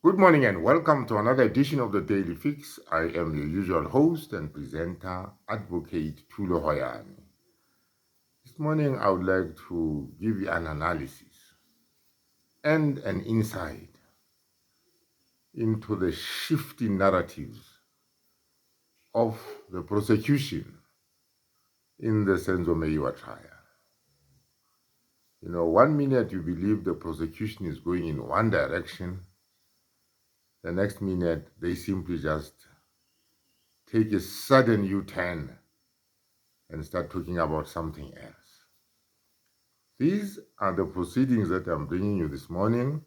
Good morning and welcome to another edition of the Daily Fix. I am your usual host and presenter, Advocate Tulo Hoyani. This morning I would like to give you an analysis and an insight into the shifting narratives of the prosecution in the MEYIWA trial. 1 minute you believe the prosecution is going in one direction, the next minute they simply just take a sudden U-turn and start talking about something else. These are the proceedings that I'm bringing you this morning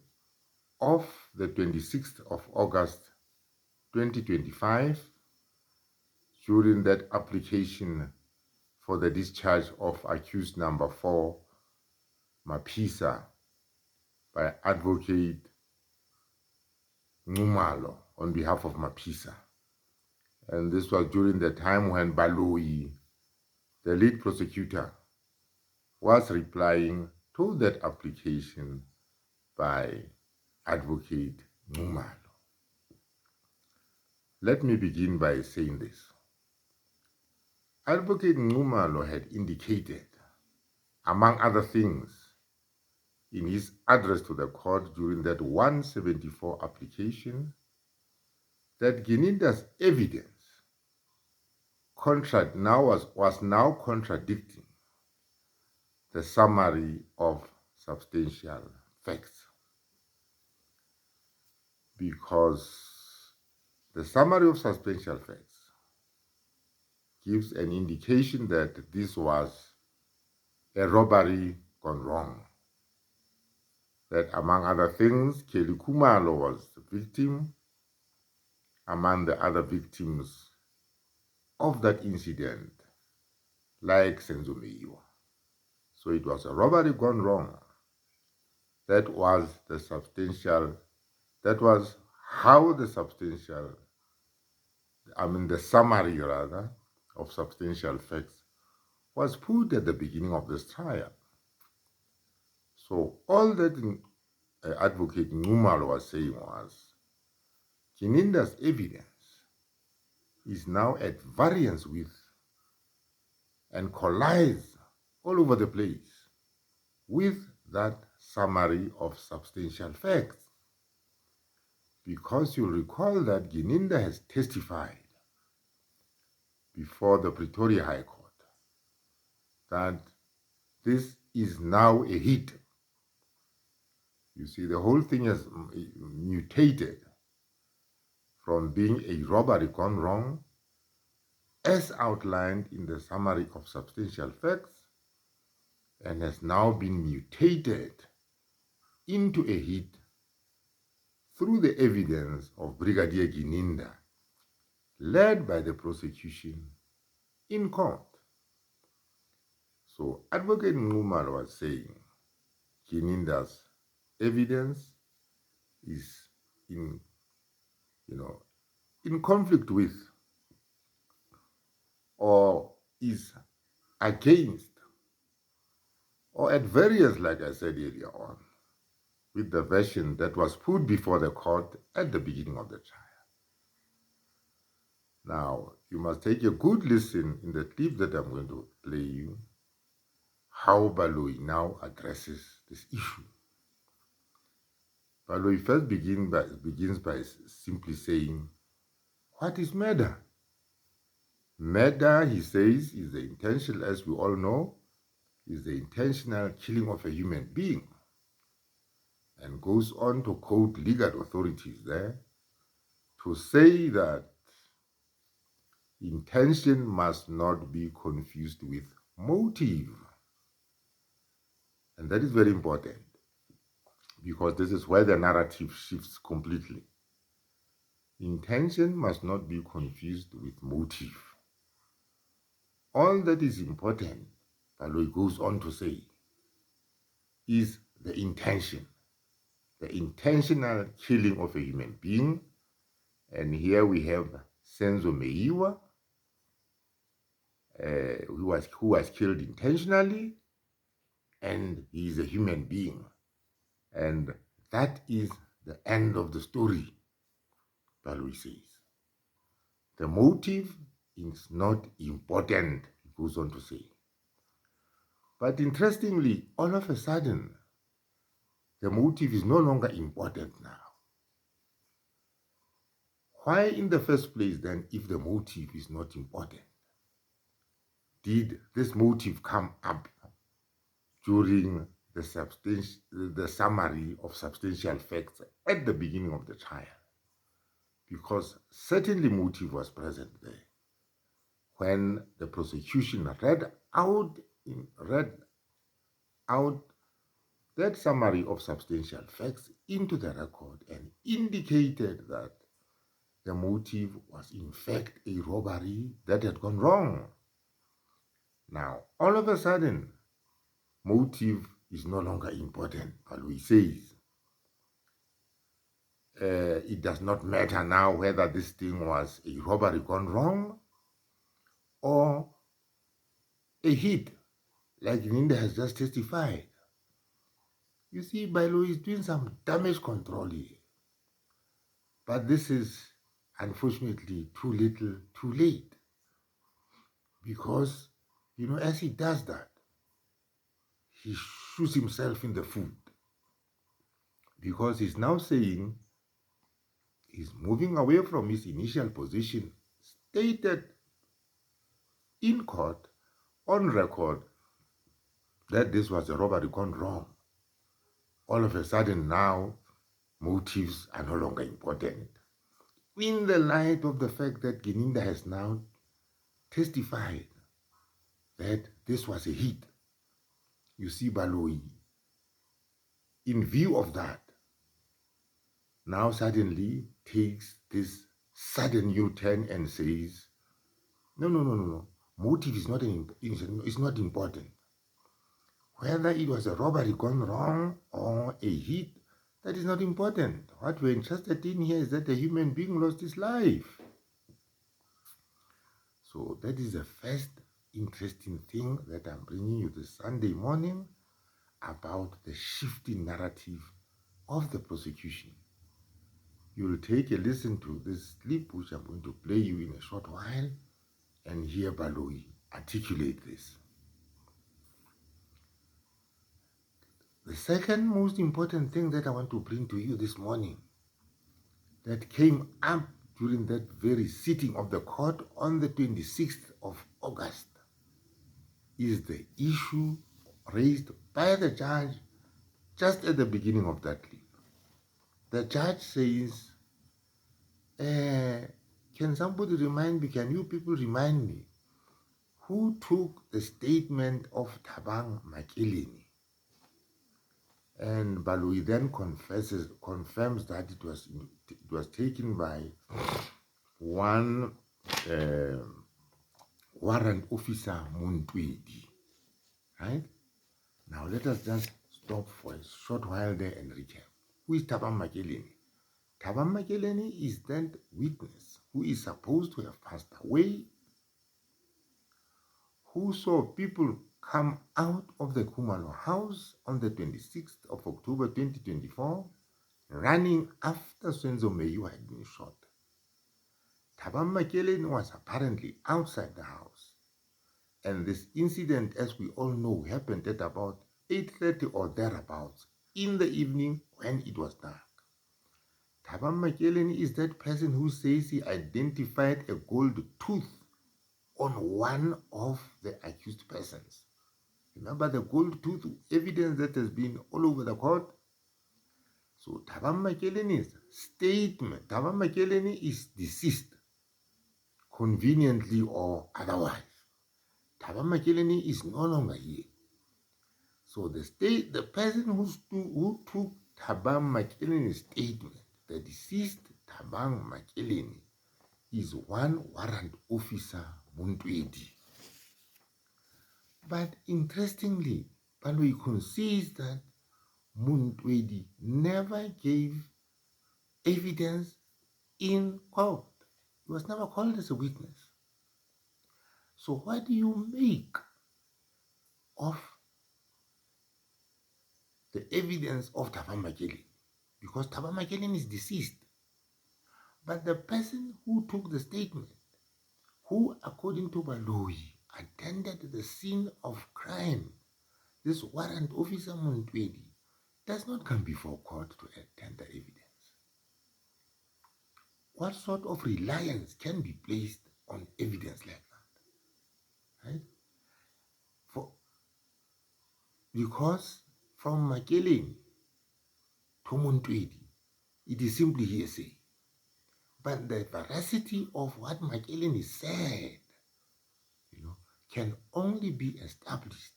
of the 26th of August 2025 during that application for the discharge of accused number 4, Mapisa, by Advocate Ngumalo on behalf of Mapisa. And this was during the time when Baloyi, the lead prosecutor, was replying to that application by Advocate Ngumalo. Let me begin by saying this. Advocate Ngumalo had indicated, among other things, in his address to the court during that 174 application, that Gininda's evidence was now contradicting the summary of substantial facts, because the summary of substantial facts gives an indication that this was a robbery gone wrong. That among other things, Kelly Kumalo was the victim among the other victims of that incident, like Senzo MEYIWA. So it was a robbery gone wrong. That was how the summary rather of substantial facts was put at the beginning of this trial. So all that Advocate Ngumalo was saying was, Gininda's evidence is now at variance with and collides all over the place with that summary of substantial facts. Because you'll recall that Gininda has testified before the Pretoria High Court that this is now a hit. You see, the whole thing has mutated from being a robbery gone wrong, as outlined in the summary of substantial facts, and has now been mutated into a hit through the evidence of Brigadier Gininda, led by the prosecution in court. So Advocate Ngumalo was saying Gininda's evidence is in conflict with, or is against, or at variance, like I said earlier on, with the version that was put before the court at the beginning of the trial. Now, you must take a good listen in the clip that I'm going to play you, how Baloyi now addresses this issue. Baloyi first begins by simply saying, what is murder? Murder, he says, is the intentional, as we all know, is the intentional killing of a human being, and goes on to quote legal authorities there to say that intention must not be confused with motive. And that is very important, because this is where the narrative shifts completely. Intention must not be confused with motive. All that is important, Baloyi goes on to say, is the intention, the intentional killing of a human being. And here we have Senzo MEYIWA, who was killed intentionally, and he is a human being. And that is the end of the story, Baloyi says. The motive is not important, he goes on to say. But interestingly, all of a sudden, the motive is no longer important now. Why in the first place then, if the motive is not important? Did this motive come up during the summary of substantial facts at the beginning of the trial? Because certainly motive was present there. When the prosecution read out that summary of substantial facts into the record and indicated that the motive was in fact a robbery that had gone wrong. Now, all of a sudden, motive is no longer important. Baloyi says, it does not matter now whether this thing was a robbery gone wrong or a hit, like Linda has just testified. You see, Baloyi is doing some damage control here. But this is, unfortunately, too little, too late. Because, as he does that, he shoots himself in the foot. Because he's now saying he's moving away from his initial position, stated in court, on record, that this was a robbery gone wrong. All of a sudden now, motives are no longer important. In the light of the fact that Geninda has now testified that this was a hit, you see, Baloyi, in view of that, now suddenly takes this sudden U-turn and says, no. Motive is not important. Whether it was a robbery gone wrong or a hit, that is not important. What we're interested in here is that a human being lost his life. So that is the first interesting thing that I'm bringing you this Sunday morning about the shifting narrative of the prosecution. You'll take a listen to this clip, which I'm going to play you in a short while, and hear Baloyi articulate this. The second most important thing that I want to bring to you this morning that came up during that very sitting of the court on the 26th of August is the issue raised by the judge just at the beginning of that clip. The judge says, can somebody remind me, can you people remind me, who took the statement of Thabang Makeleni? And Baloyi then confirms that it was taken by one warrant officer Muntwedi. Right? Now let us just stop for a short while there and recap. Who is Thabang Makeleni? Thabang Makeleni is that witness who is supposed to have passed away, who saw people come out of the Khumalo house on the 26th of October 2024, running after Senzo MEYIWA had been shot. Thabang Makeleni was apparently outside the house, and this incident, as we all know, happened at about 8:30 or thereabouts in the evening when it was dark. Thabang Makeleni is that person who says he identified a gold tooth on one of the accused persons. Remember the gold tooth evidence that has been all over the court? So Thabang Makeleni's statement, Thabang Makeleni is deceased, conveniently or otherwise. Thabang Makeleni is no longer here. So the person who took Thabang Makeleni's statement, the deceased Thabang Makeleni, is one warrant officer Muntwedi. But interestingly, Baloyi concedes that Muntwedi never gave evidence in court. He was never called as a witness. So what do you make of the evidence of Thabang Makeleni? because Thaba Makeleng is deceased. But the person who took the statement, who according to Baloyi attended the scene of crime, this warrant officer Montwedi, does not come before court to tender evidence. What sort of reliance can be placed on evidence like that? Right? Because from Makeleng to Montwedi, it is simply hearsay. But the veracity of what Makeleng is said, can only be established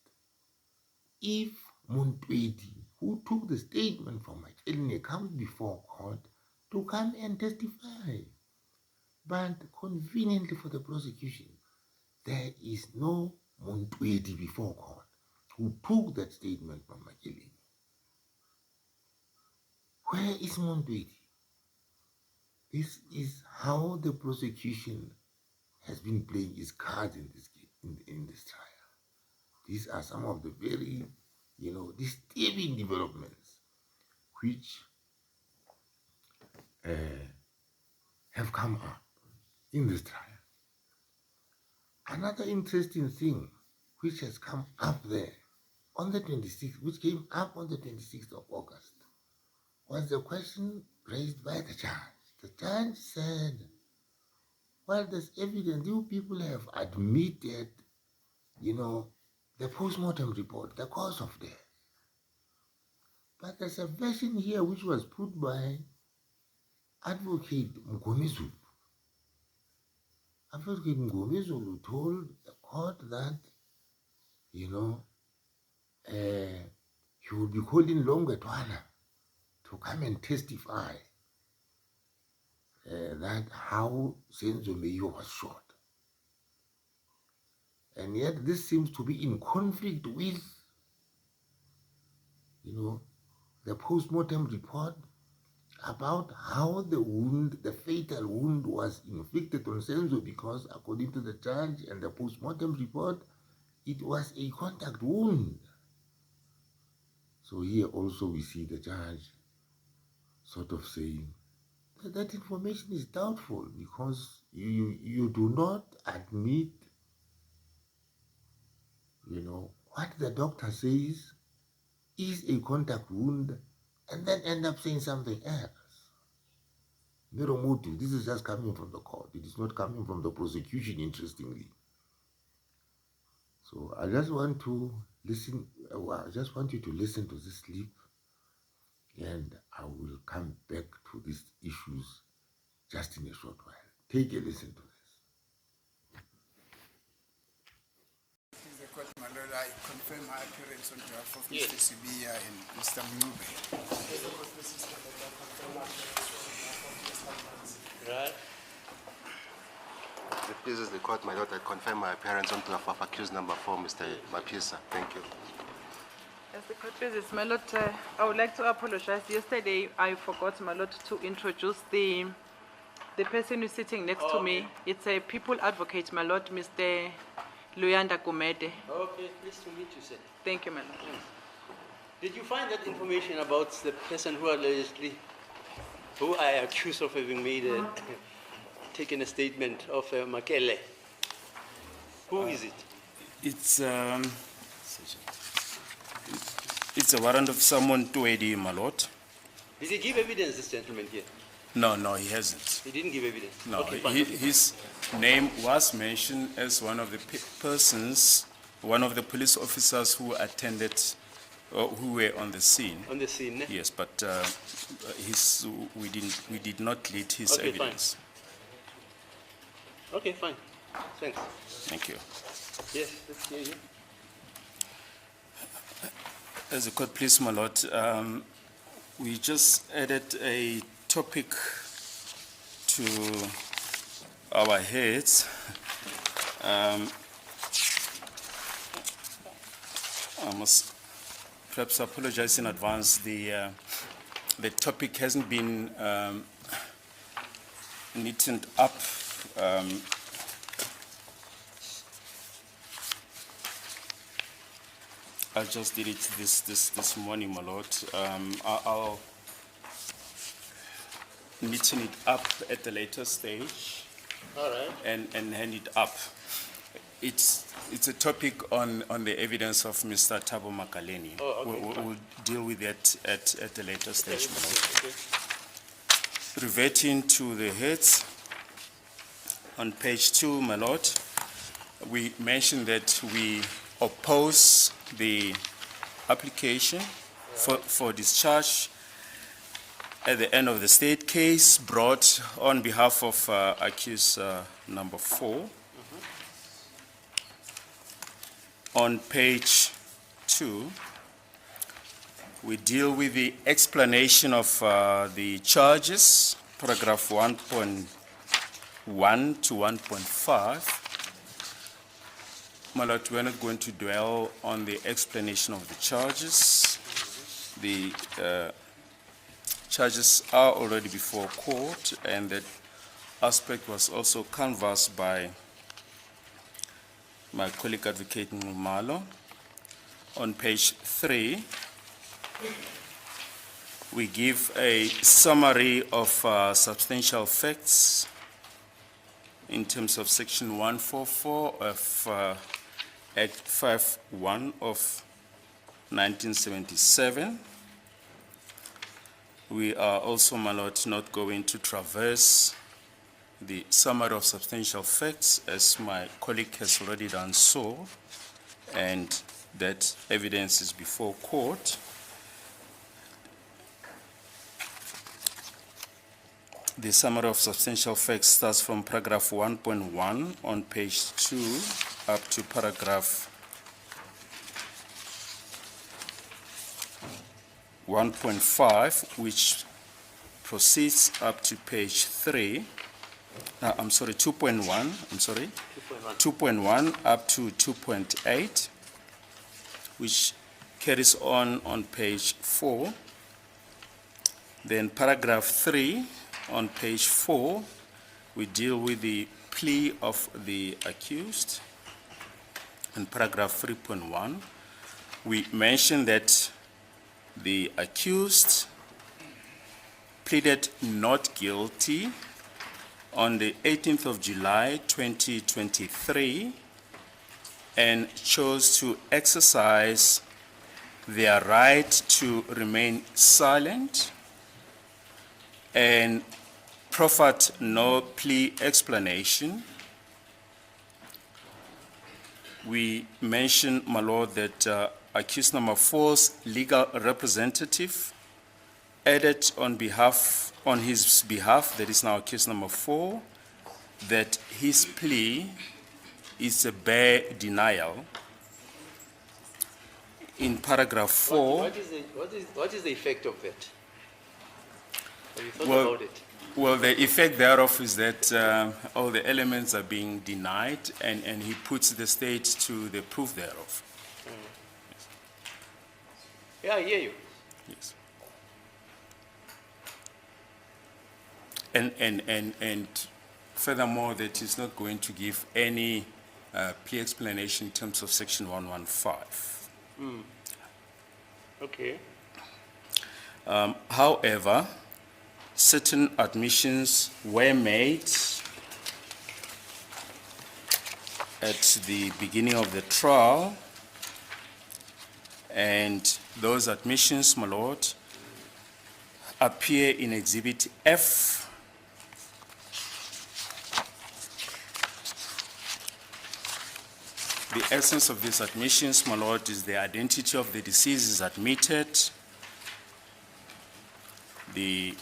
if Montwedi, who took the statement from Makeleng, comes before court to come and testify. But conveniently for the prosecution, there is no Montwedi before court who took that statement from Makeleng. Where is Montwedi? This is how the prosecution has been playing its cards in this trial. These are some of the very, disturbing developments which have come up in this trial. Another interesting thing which has come up there on the 26th, which came up on the 26th of August, was the question raised by the judge. The judge said, well, there's evidence, you people have admitted, the post-mortem report, the cause of death. But there's a version here which was put by Advocate Mgomezulu. Advocate Mgomezulu told the court that, he would be calling Longwetwana to come and testify that how Senzo MEYIWA was shot. And yet this seems to be in conflict with, the post-mortem report about how the wound, the fatal wound, was inflicted on Senzo, because according to the judge and the post-mortem report, it was a contact wound. So here also we see the judge sort of saying that information is doubtful, because you do not admit, what the doctor says is a contact wound, and then end up saying something else. Miromutu, this is just coming from the court. It is not coming from the prosecution, interestingly. So I just want to listen. I just want you to listen to this clip, and I will come back to these issues just in a short while. Take a listen to this. I confirm my appearance on behalf of Mr. Sibiya and Mr. Mube. Right. It pleases the court, my lord, I confirm my appearance on behalf of accused number 4, Mr. Mapisa. Thank you. As the court pleases, my lord, I would like to apologize. Yesterday, I forgot, my lord, to introduce the person who's sitting next to me. It's a people advocate, my lord, Mr. Luyanda Gumede. Okay, pleased to meet you, sir. Thank you, my lord. Yes. Did you find that information about the person who I accused of having made taken a statement of Makele? Who is it? It's a warrant of someone to AD, my lord. Did he give evidence, this gentleman here? No, he hasn't. He didn't give evidence? No, okay, his name was mentioned as one of the persons, one of the police officers who attended, or who were on the scene. On the scene, eh? Yes, but we did not lead his okay, evidence. Fine. Okay, fine. Thanks. Thank you. Yes, let's hear you. As a court, please, my lord, we just added a topic to our heads. I must perhaps apologize in advance. The topic hasn't been neatened up. I just did it this morning, my lord. neaten it up at a later stage All right. and hand it up. It's a topic on the evidence of Mr. Thabo Makaleni. Oh, okay, We'll deal with that at a later stage. my lord. Okay. Reverting to the heads, on page 2, my lord, we mentioned that we oppose the application for discharge at the end of the state case brought on behalf of accused number 4. On page 2, we deal with the explanation of the charges, paragraph 1.1 to 1.5. My lord, we're not going to dwell on the explanation of the charges. The charges are already before court, and that aspect was also canvassed by my colleague Advocate Ngumalo. On page 3, we give a summary of substantial facts in terms of section 144 of Act 5.1 of 1977. We are also, my lord, not going to traverse the summary of substantial facts, as my colleague has already done so, and that evidence is before court. The summary of substantial facts starts from paragraph 1.1 on page 2 up to paragraph 1.5, which proceeds up to page 3. I'm sorry, 2.1, I'm sorry. 2.1 up to 2.8, which carries on page 4. Then paragraph 3 on page 4, we deal with the plea of the accused. In paragraph 3.1, we mention that the accused pleaded not guilty on the 18th of July 2023 and chose to exercise their right to remain silent and proffered no plea explanation. We mention, my lord, that accused number 4's legal representative added on his behalf, that is now accused number 4, that his plea is a bare denial. In paragraph 4, What is the effect of that? Have you thought Well- about it? well, the effect thereof is that all the elements are being denied, and he puts the state to the proof thereof. Yeah, I hear you. Yes. And furthermore, that he's not going to give any plea explanation in terms of section 115. Okay. However, certain admissions were made at the beginning of the trial, and those admissions, my lord, appear in Exhibit F. The essence of these admissions, my lord, is the identity of the deceased is admitted, the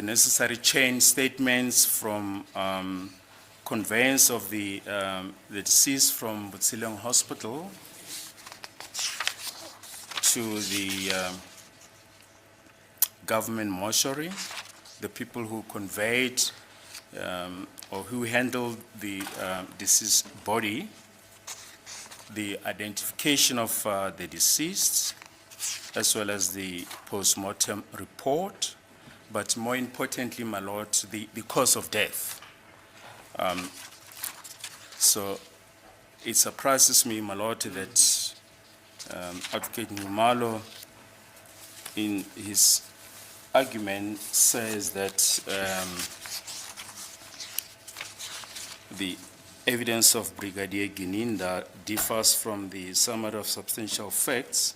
necessary chain statements from conveyance of the deceased from Butsilong Hospital to the government mortuary, the people who conveyed or who handled the deceased body, the identification of the deceased, as well as the post-mortem report, but more importantly, my lord, the cause of death. So it surprises me, my lord, that Advocate Ngumalo, in his argument says that the evidence of Brigadier Gininda differs from the summary of substantial facts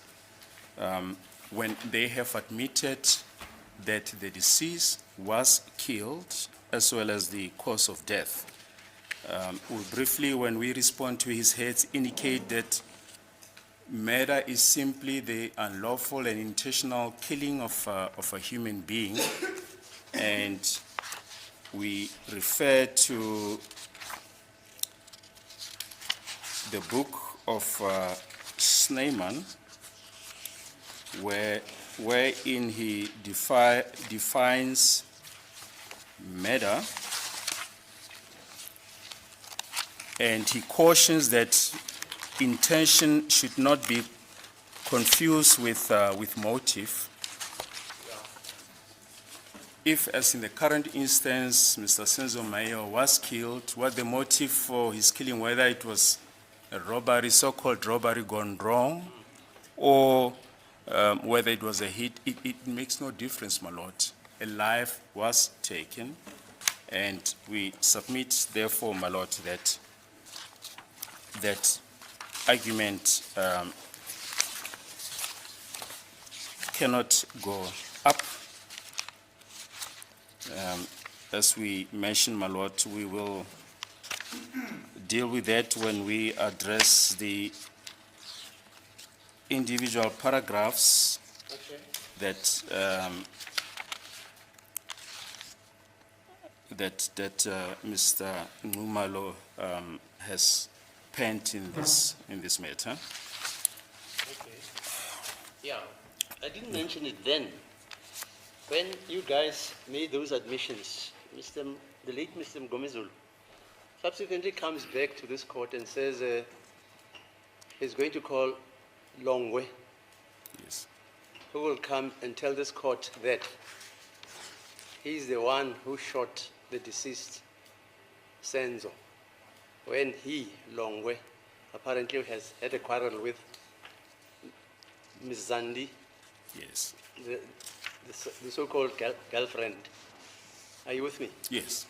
when they have admitted that the deceased was killed as well as the cause of death. We briefly, when we respond to his heads, indicate that murder is simply the unlawful and intentional killing of a human being, and we refer to the book of Snyman, wherein he defines murder, and he cautions that intention should not be confused with motive. If, as in the current instance, Mr. Senzo Mayo was killed, what the motive for his killing, whether it was a robbery, so-called robbery gone wrong, or whether it was a hit, it makes no difference, my lord. A life was taken, and we submit, therefore, my lord, that argument cannot go up. As we mentioned, my lord, we will deal with that when we address the individual paragraphs that Mr. Ngumalo has penned in this matter. Okay. Yeah, I didn't mention it then. When you guys made those admissions, the late Mr. Mgomezulu subsequently comes back to this court and says he's going to call Longwe, Yes. who will come and tell this court that he's the one who shot the deceased Senzo when he, Longwe, apparently has had a quarrel with Ms. Zandi, Yes. the so-called girlfriend. Are you with me? Yes.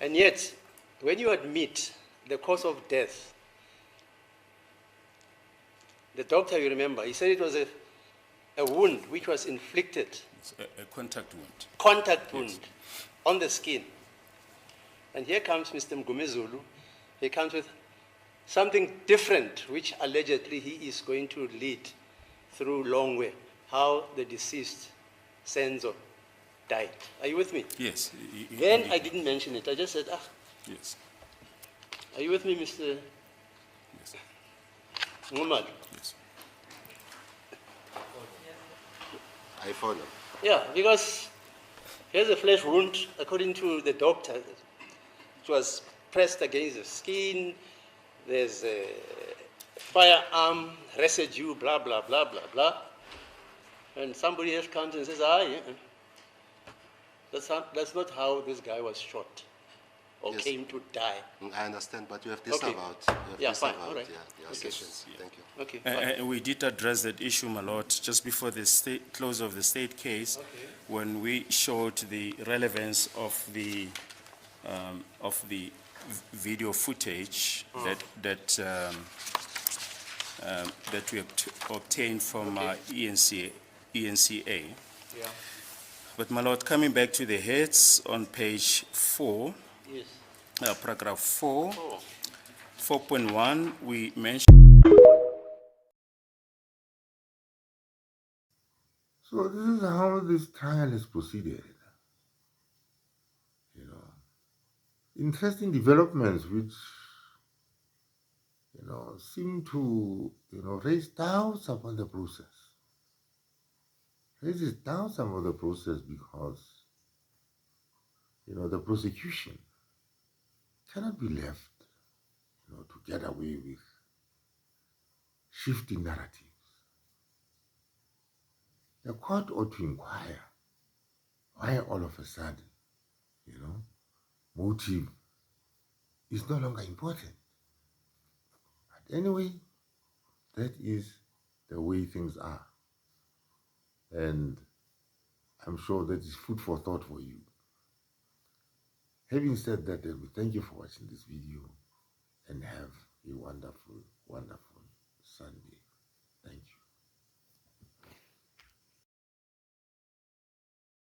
And yet, when you admit the cause of death, the doctor, you remember, he said it was a wound which was inflicted, It's a contact wound. contact wound on the skin. And here comes Mr. Mgumezulu. He comes with something different, which allegedly he is going to lead through Longwe, how the deceased Senzo died. Are you with me? Yes. Then I didn't mention it. I just said, Yes. are you with me, Mr. Yes. Ngumalo? Yes. I follow. Yeah, because here's a flesh wound, according to the doctor. It was pressed against the skin. There's a firearm residue, blah, blah, blah, blah, blah. And somebody else comes and says, that's not how this guy was shot or Yes. came to die. I understand, but you have Okay. disavowed. Yeah, fine, all right. Your Okay. assertions. Thank you. Okay, fine. We did address that issue, my lord, just before the close of the state case, when we showed the relevance of the video footage that we obtained from ENCA. Yeah. But my lord, coming back to the heads on page 4, Yes. paragraph 4, Oh. 4.1, we mentioned. So this is how this trial is proceeded. You know, interesting developments which, seem to, raise doubts about the process. Raises doubts about the process because, the prosecution cannot be left, to get away with shifting narratives. The court ought to inquire why all of a sudden, motive is no longer important. But anyway, that is the way things are. And I'm sure that is food for thought for you. Having said that, we thank you for watching this video and have a wonderful, wonderful Sunday.